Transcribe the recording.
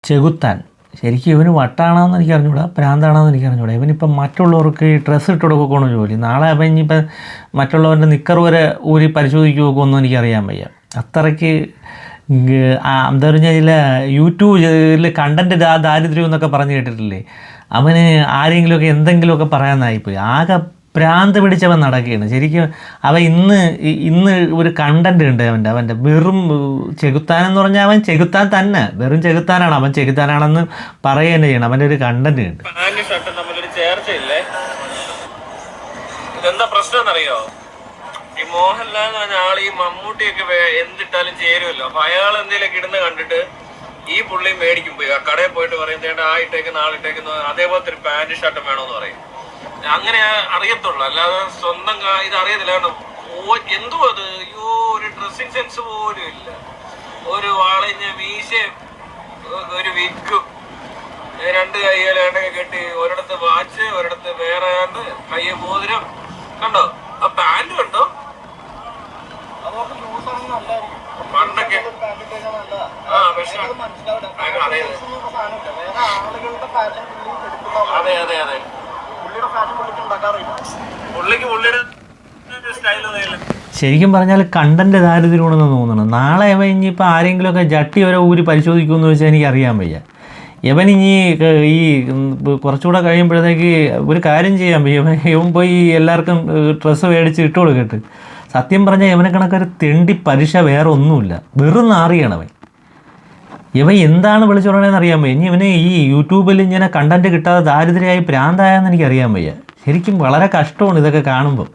ചെകുത്താൻ ശരിക്കും ഇവന് വട്ടാണോന്ന് എനിക്ക് അറിഞ്ഞൂടാ, പ്രാന്താണോന്ന് എനിക്ക് അറിഞ്ഞൂടാ. ഇവനിപ്പം മറ്റുള്ളവർക്ക് ഈ ഡ്രസ്സ് ഇട്ട് കൊടുക്കുകയാണ് ജോലി. നാളെ അവൻ ഇനിയിപ്പം മറ്റുള്ളവൻ്റെ നിക്കർ വരെ ഊരി പരിശോധിക്കുകയൊക്കെ ഒന്നും എനിക്കറിയാൻ വയ്യ. അത്രയ്ക്ക് എന്താ പറഞ്ഞാൽ യൂട്യൂബിൽ കണ്ടൻറ്റ് ദാരിദ്ര്യം എന്നൊക്കെ പറഞ്ഞു കേട്ടിട്ടില്ലേ. അവന് ആരെങ്കിലുമൊക്കെ എന്തെങ്കിലുമൊക്കെ പറയാനായിപ്പോയി. ആകെ പ്രാന്ത് പിടിച്ചവൻ നടക്കുകയാണ് ശരിക്കും. അവൻ ഇന്ന് ഒരു കണ്ടൻറ് ഉണ്ട് അവൻ്റെ വെറും ചെകുത്താനെന്ന് പറഞ്ഞാൽ അവൻ ചെകുത്താൻ തന്നെ, വെറും ചെകുത്താനാണ്. അവൻ ചെകുത്താനാണെന്ന് പറയുക തന്നെ ചെയ്യണം. അവൻ്റെ ഒരു കണ്ടൻറ് ഉണ്ട്. ഇതെന്താ പ്രശ്നം എന്നറിയോ? ഈ മോഹൻലാൽ എന്ന് പറഞ്ഞ ആൾ ഈ മമ്മൂട്ടിയൊക്കെ എന്തിട്ടാലും ചേരുമല്ലോ. അപ്പൊ അയാൾ എന്തെങ്കിലുമൊക്കെ ഇടുന്ന കണ്ടിട്ട് ഈ പുള്ളി മേടിക്കും, പോയി ആ കടയിൽ പോയിട്ട് പറയും ചേട്ടാ ആ ഇട്ടേക്കുന്ന ആളിട്ടേക്കുന്ന അതേപോലത്തെ ഒരു പാന്റ് ഷർട്ടും വേണമെന്ന് പറയും. അങ്ങനെ അറിയത്തുള്ളൂ, അല്ലാതെ സ്വന്തം ഇത് അറിയത്തില്ല. കാരണം എന്തോ അത് അയ്യോ ഒരു ഡ്രസ്സിങ് സെൻസ് പോലും ഇല്ല. ഒരു വാളഞ്ഞ മീശയും ഒരു വിഗും രണ്ട് കൈയിലാണ്ടൊക്കെ കെട്ടി, ഒരിടത്ത് വാച്ച് ഒരിടത്ത് വേറെ ആണ്ട് കയ്യ മോതിരം കണ്ടോ. ആ പാന്റ് കണ്ടോ, പണ്ടൊക്കെ പക്ഷെ അതെ അതെ അതെ പുള്ളിക്ക് പുള്ളിയുടെ സ്റ്റൈലൊന്നും. ശരിക്കും പറഞ്ഞാൽ കണ്ടൻറ്റ് ദാരിദ്ര്യമാണെന്ന് തോന്നുന്നു. നാളെ അവൻ ഇനിയിപ്പോൾ ആരെങ്കിലുമൊക്കെ ജട്ടി വരെ ഊരി പരിശോധിക്കുമെന്ന് വെച്ചാൽ എനിക്കറിയാൻ വയ്യ. ഇവൻ ഇനി ഈ കുറച്ചുകൂടെ കഴിയുമ്പോഴത്തേക്ക് ഒരു കാര്യം ചെയ്യാൻ വയ്യ. ഇവൻ പോയി എല്ലാവർക്കും ഡ്രസ്സ് മേടിച്ച് ഇട്ട് കൊടുക്കട്ട്. സത്യം പറഞ്ഞാൽ ഇവനെ കണക്കൊരു തെണ്ടി പലിശ വേറെ ഒന്നുമില്ല. വെറും നാറിയാണ് അവൻ. ഇവൻ എന്താണ് വിളിച്ചു പറയണതെന്ന് അറിയാൻ വയ്യ. ഇനി ഇവന് ഈ യൂട്യൂബിൽ ഇങ്ങനെ കണ്ടൻറ്റ് കിട്ടാതെ ദാരിദ്ര്യമായി പ്രാന്തായെന്ന് എനിക്കറിയാൻ വയ്യ. ശരിക്കും വളരെ കഷ്ടമാണ് ഇതൊക്കെ കാണുമ്പോൾ.